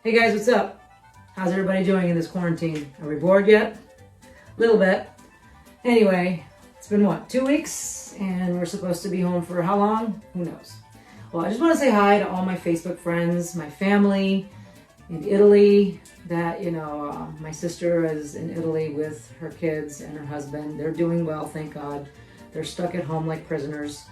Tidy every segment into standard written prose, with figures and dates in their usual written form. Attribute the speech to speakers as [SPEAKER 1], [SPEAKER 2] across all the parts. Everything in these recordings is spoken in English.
[SPEAKER 1] Hey guys, what's up? How's everybody doing in this quarantine? Are we bored yet? A little bit. Anyway, it's been what, 2 weeks? And we're supposed to be home for how long? Who knows? Well, I just want to say hi to all my Facebook friends, my family in Italy. That, my sister is in Italy with her kids and her husband. They're doing well, thank God. They're stuck at home like prisoners.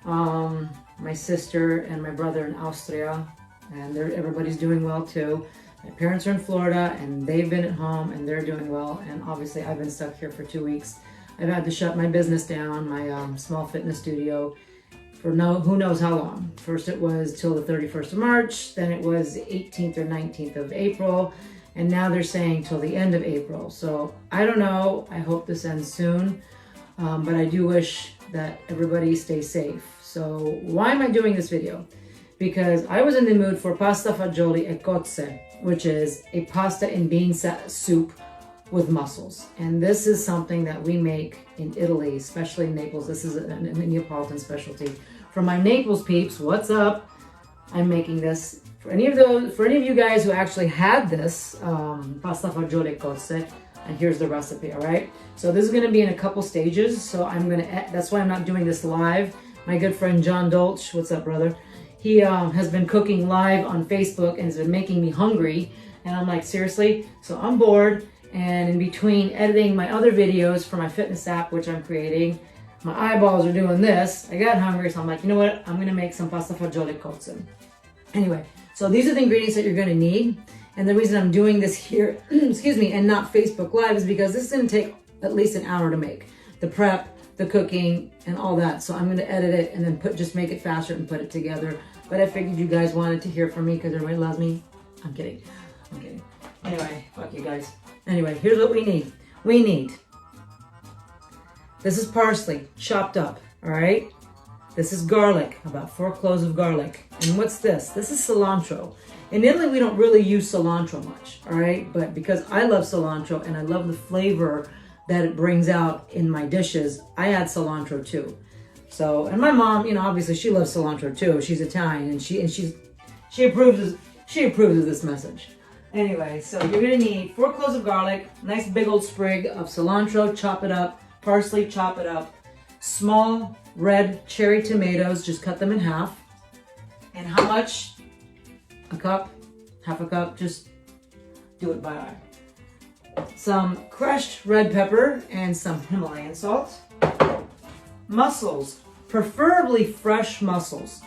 [SPEAKER 1] My sister and my brother in Austria, and everybody's doing well too. My parents are in Florida and they've been at home and they're doing well. And obviously I've been stuck here for 2 weeks. I've had to shut my business down, my small fitness studio, for who knows how long. First it was till the 31st of March, then it was the 18th or 19th of April, and now they're saying till the end of April. So I don't know, I hope this ends soon, but I do wish that everybody stays safe. So why am I doing this video? Because I was in the mood for pasta fagioli e cozze, which is a pasta and bean soup with mussels. And this is something that we make in Italy, especially in Naples. This is a Neapolitan specialty. For my Naples peeps, what's up? I'm making this. For any of you guys who actually had this pasta fagioli e cozze, and here's the recipe, all right? So this is gonna be in a couple stages, so that's why I'm not doing this live. My good friend John Dolch, what's up, brother? He has been cooking live on Facebook and has been making me hungry. And I'm like, seriously? So I'm bored. And in between editing my other videos for my fitness app, which I'm creating, my eyeballs are doing this. I got hungry, so I'm like, you know what? I'm gonna make some pasta fagioli cozze. Anyway, so these are the ingredients that you're gonna need. And the reason I'm doing this here, excuse me, and not Facebook Live is because this is gonna take at least an hour to make. The prep, the cooking, and all that. So I'm going to edit it and then just make it faster and put it together. But I figured you guys wanted to hear from me because everybody loves me. I'm kidding. Anyway, fuck you guys. Anyway, here's what we need. This is parsley, chopped up, all right? This is garlic, about 4 cloves of garlic. And what's this? This is cilantro. In Italy, we don't really use cilantro much, all right? But because I love cilantro and I love the flavor that it brings out in my dishes, I add cilantro too. So, and my mom, obviously she loves cilantro too. She's Italian and she approves of this message. Anyway, so you're gonna need 4 cloves of garlic, nice big old sprig of cilantro, chop it up, parsley, chop it up, small red cherry tomatoes, just cut them in half. And how much? A cup, half a cup, just do it by eye. Some crushed red pepper and some Himalayan salt. Mussels, preferably fresh mussels,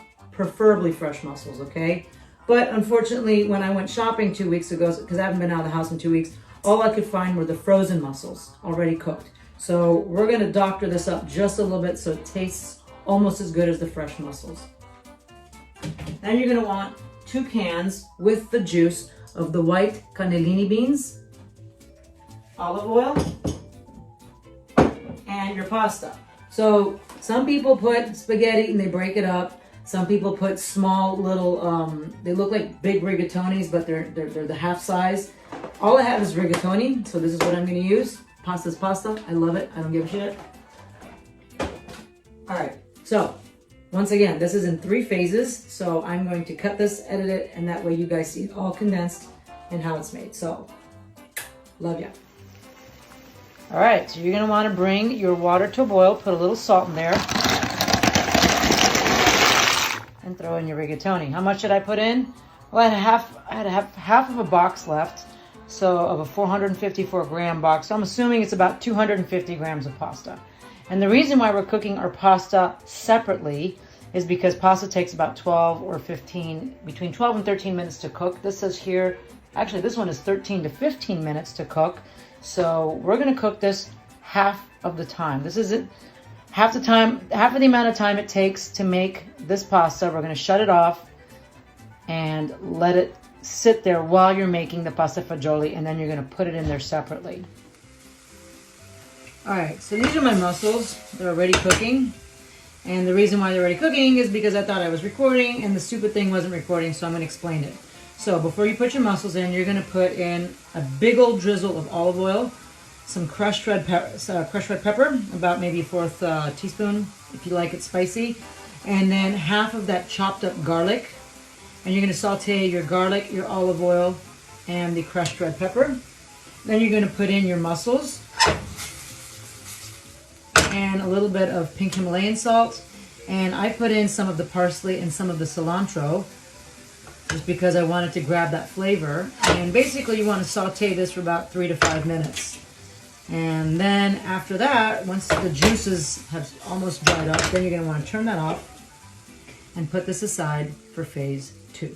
[SPEAKER 1] okay? But unfortunately, when I went shopping 2 weeks ago, because I haven't been out of the house in 2 weeks, all I could find were the frozen mussels, already cooked. So we're gonna doctor this up just a little bit so it tastes almost as good as the fresh mussels. Then you're gonna want 2 cans with the juice of the white cannellini beans, olive oil, and your pasta. So some people put spaghetti and they break it up. Some people put small little, they look like big rigatonis, but they're the half size. All I have is rigatoni, so this is what I'm gonna use. Pasta's pasta, I love it, I don't give a shit. All right, so once again, this is in 3 phases. So I'm going to cut this, edit it, and that way you guys see it all condensed and how it's made. So, love ya. All right, so you're gonna wanna bring your water to a boil, put a little salt in there, and throw in your rigatoni. How much did I put in? Well, I had half of a box left, so of a 454 gram box. So I'm assuming it's about 250 grams of pasta. And the reason why we're cooking our pasta separately is because pasta takes about between 12 and 13 minutes to cook. This says here, actually this one is 13 to 15 minutes to cook. So we're gonna cook this half of the time. This is it, half of the amount of time it takes to make this pasta. We're gonna shut it off and let it sit there while you're making the pasta fagioli, and then you're gonna put it in there separately. All right, so these are my mussels. They're already cooking. And the reason why they're already cooking is because I thought I was recording and the stupid thing wasn't recording, so I'm gonna explain it. So before you put your mussels in, you're gonna put in a big old drizzle of olive oil, some crushed red pepper, about maybe a 1/4 teaspoon if you like it spicy, and then half of that chopped up garlic. And you're gonna saute your garlic, your olive oil, and the crushed red pepper. Then you're going to put in your mussels and a little bit of pink Himalayan salt. And I put in some of the parsley and some of the cilantro just because I wanted to grab that flavor. And basically you want to saute this for about 3 to 5 minutes. And then after that, once the juices have almost dried up, then you're going to want to turn that off and put this aside for phase 2.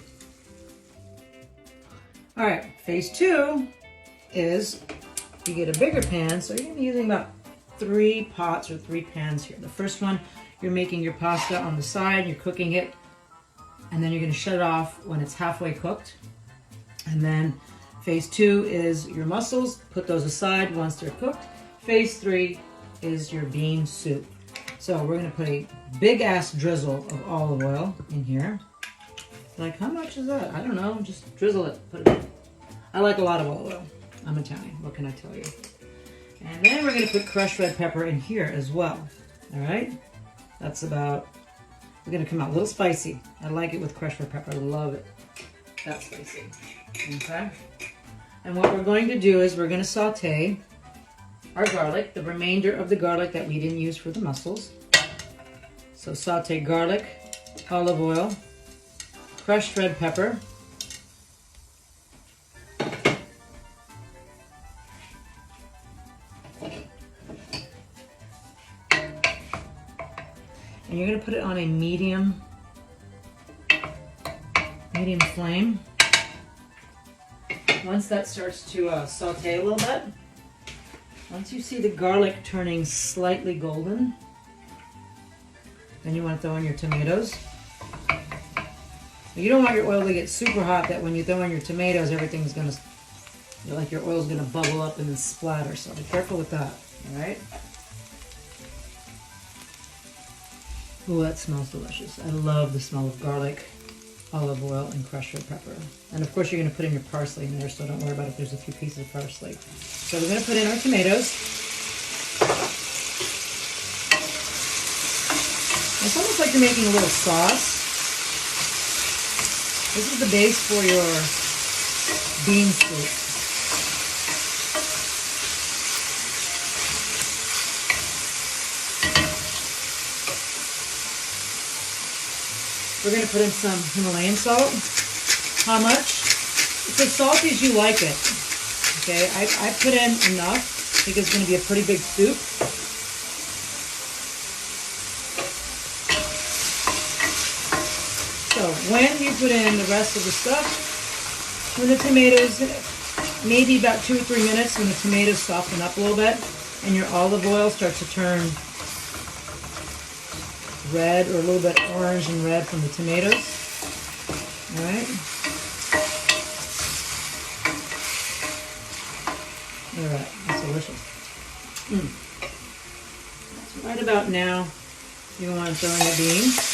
[SPEAKER 1] All right, phase 2 is you get a bigger pan. So you're going to be using about 3 pots or 3 pans here. The first one, you're making your pasta on the side, you're cooking it, and then you're going to shut it off when it's halfway cooked. And then phase 2 is your mussels. Put those aside once they're cooked. Phase 3 is your bean soup. So we're going to put a big ass drizzle of olive oil in here. Like, how much is that? I don't know. Just drizzle it. Put it in. I like a lot of olive oil. I'm Italian. What can I tell you? And then we're going to put crushed red pepper in here as well. All right? That's about, we're going to come out a little spicy. I like it with crushed red pepper. I love it. That's spicy. Okay? And what we're going to do is we're going to saute our garlic, the remainder of the garlic that we didn't use for the mussels. So saute garlic, olive oil, crushed red pepper, and you're going to put it on a medium flame. Once that starts to saute a little bit, once you see the garlic turning slightly golden, then you want to throw in your tomatoes. You don't want your oil to get super hot that when you throw in your tomatoes, everything's going to, like your oil's going to bubble up and then splatter. So be careful with that, all right? Oh, that smells delicious. I love the smell of garlic, olive oil, and crushed red pepper. And of course you're going to put in your parsley in there, so don't worry about if there's a few pieces of parsley. So we're going to put in our tomatoes. It's almost like you're making a little sauce. This is the base for your bean soup. We're going to put in some Himalayan salt. How much? It's as salty as you like it. Okay, I put in enough because it's going to be a pretty big soup. So when you put in the rest of the stuff, when the tomatoes, maybe about 2 or 3 minutes, when the tomatoes soften up a little bit and your olive oil starts to turn red or a little bit orange and red from the tomatoes. All right. All right, that's delicious. So right about now, you want to throw in the beans.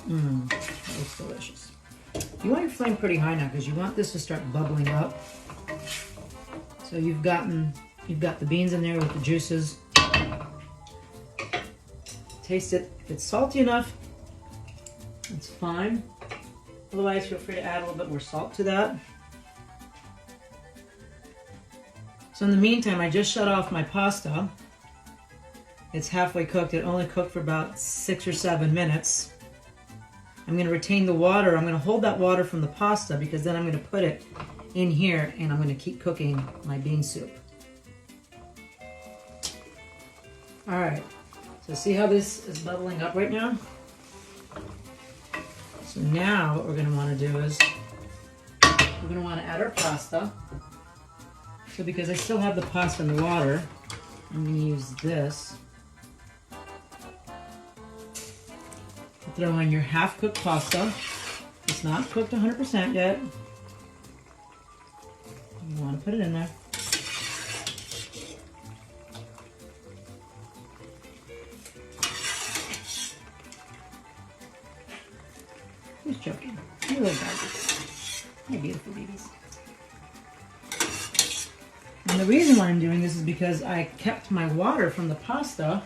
[SPEAKER 1] That looks delicious. You want your flame pretty high now because you want this to start bubbling up. So you've got the beans in there with the juices. Taste it. If it's salty enough, it's fine. Otherwise, feel free to add a little bit more salt to that. So in the meantime, I just shut off my pasta. It's halfway cooked. It only cooked for about 6 or 7 minutes. I'm going to retain the water. I'm going to hold that water from the pasta because then I'm going to put it in here and I'm going to keep cooking my bean soup. All right, so see how this is bubbling up right now? So now what we're going to want to do is we're going to want to add our pasta. So because I still have the pasta in the water, I'm going to use this. Throw in your half-cooked pasta. It's not cooked 100% yet. You want to put it in there. Who's joking? You little babies. My beautiful babies. And the reason why I'm doing this is because I kept my water from the pasta,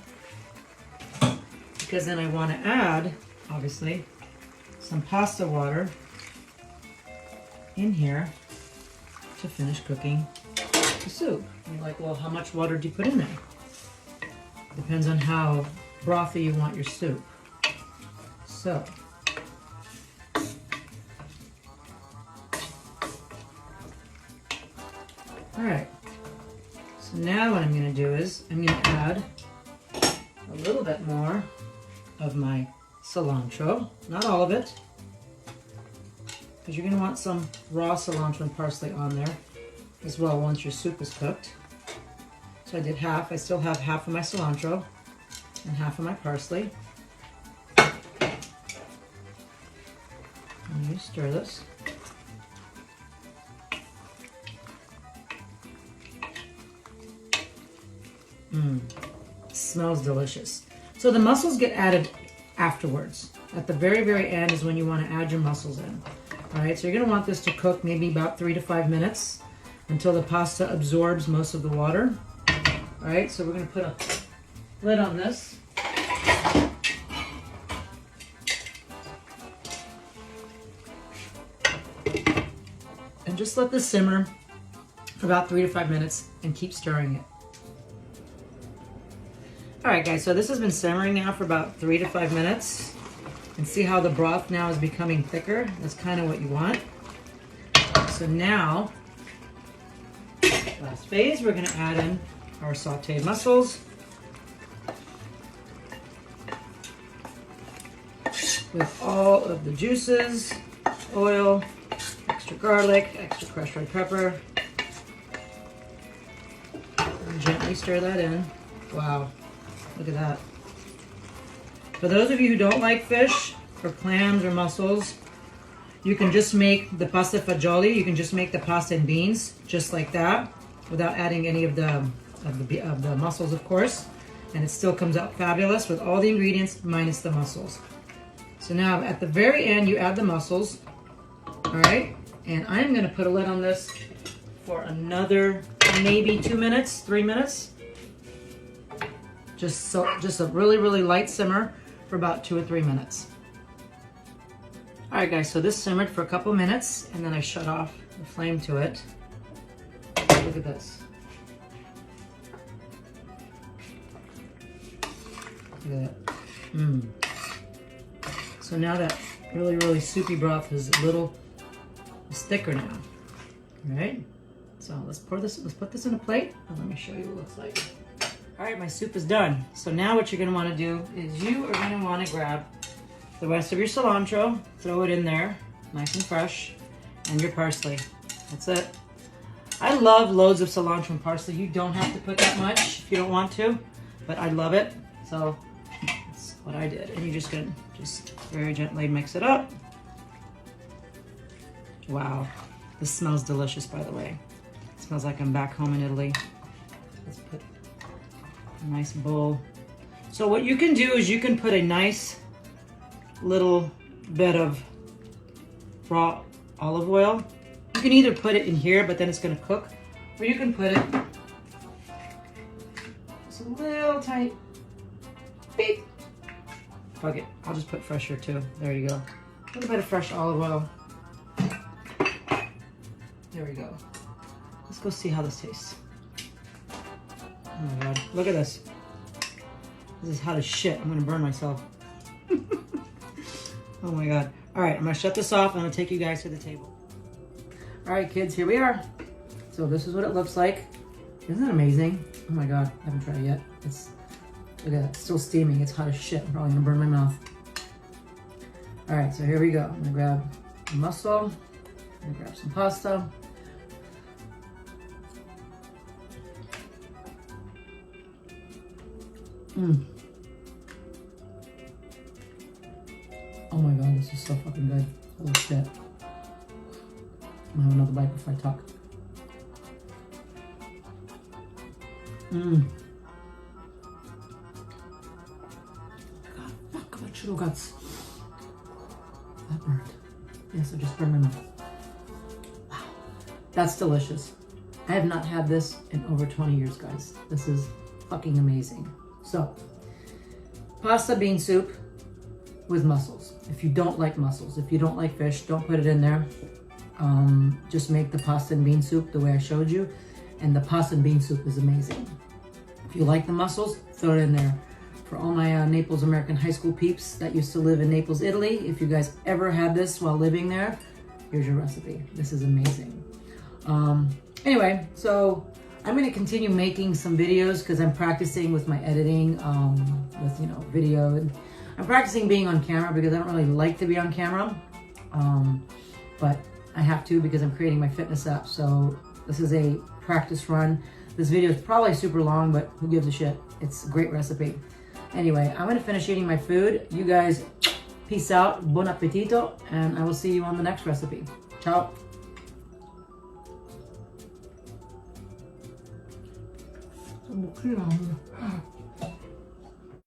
[SPEAKER 1] because then I want to add, obviously, some pasta water in here to finish cooking the soup. And you're like, well, how much water do you put in there? Depends on how brothy you want your soup. So, all right. So now what I'm going to do is I'm going to add a little bit more of my cilantro, not all of it, because you're going to want some raw cilantro and parsley on there as well once your soup is cooked. So I did half. I still have half of my cilantro and half of my parsley. And you stir this. Smells delicious. So the mussels get added afterwards. At the very, very end is when you want to add your mussels in. All right, so you're going to want this to cook maybe about 3 to 5 minutes until the pasta absorbs most of the water. All right, so we're going to put a lid on this. And just let this simmer for about 3 to 5 minutes and keep stirring it. All right, guys, so this has been simmering now for about 3 to 5 minutes. And see how the broth now is becoming thicker? That's kind of what you want. So now, last phase, we're gonna add in our sauteed mussels. With all of the juices, oil, extra garlic, extra crushed red pepper. And gently stir that in. Wow. Look at that. For those of you who don't like fish, or clams, or mussels, you can just make the pasta fagioli. You can just make the pasta and beans, just like that, without adding any of the mussels, of course. And it still comes out fabulous with all the ingredients minus the mussels. So now, at the very end, you add the mussels. All right, and I'm going to put a lid on this for another maybe 2 minutes, 3 minutes. Just a really, really light simmer for about 2 or 3 minutes. All right, guys, so this simmered for a couple minutes, and then I shut off the flame to it. Look at this. Look at that. So now that really, really soupy broth is thicker now. All right, so let's put this in a plate, and let me show you what it looks like. All right, my soup is done. So now what you're gonna wanna do is you are gonna wanna grab the rest of your cilantro, throw it in there, nice and fresh, and your parsley. That's it. I love loads of cilantro and parsley. You don't have to put that much if you don't want to, but I love it, so that's what I did. And you're just gonna very gently mix it up. Wow, this smells delicious, by the way. It smells like I'm back home in Italy. Let's put a nice bowl. So what you can do is you can put a nice little bit of raw olive oil. You can either put it in here, but then it's gonna cook, or you can put it just a little tiny beep. Fuck it, I'll just put fresh here too. There you go. A little bit of fresh olive oil. There we go. Let's go see how this tastes. Oh my God, look at this. This is hot as shit. I'm gonna burn myself. Oh my God. All right, I'm gonna shut this off. I'm gonna take you guys to the table. All right, kids, here we are. So this is what it looks like. Isn't that amazing? Oh my God, I haven't tried it yet. Look at that, it's still steaming. It's hot as shit. I'm probably gonna burn my mouth. All right, so here we go. I'm gonna grab a mussel. I'm gonna grab some pasta. Oh my God, this is so fucking good. Holy shit. I'm gonna have another bite before I talk. God, fuck, my churro guts. That burned. Yes, I just burned my mouth. Wow, that's delicious. I have not had this in over 20 years, guys. This is fucking amazing. So, pasta bean soup with mussels. If you don't like mussels, if you don't like fish, don't put it in there. Just make the pasta and bean soup the way I showed you. And the pasta and bean soup is amazing. If you like the mussels, throw it in there. For all my Naples American high school peeps that used to live in Naples, Italy, if you guys ever had this while living there, here's your recipe. This is amazing. Anyway, so I'm going to continue making some videos because I'm practicing with my editing, with, you know, video. And I'm practicing being on camera because I don't really like to be on camera. But I have to because I'm creating my fitness app. So this is a practice run. This video is probably super long, but who gives a shit? It's a great recipe. Anyway, I'm gonna finish eating my food. You guys, peace out, buon appetito, and I will see you on the next recipe. Ciao.
[SPEAKER 2] 뭐 큰일 나네.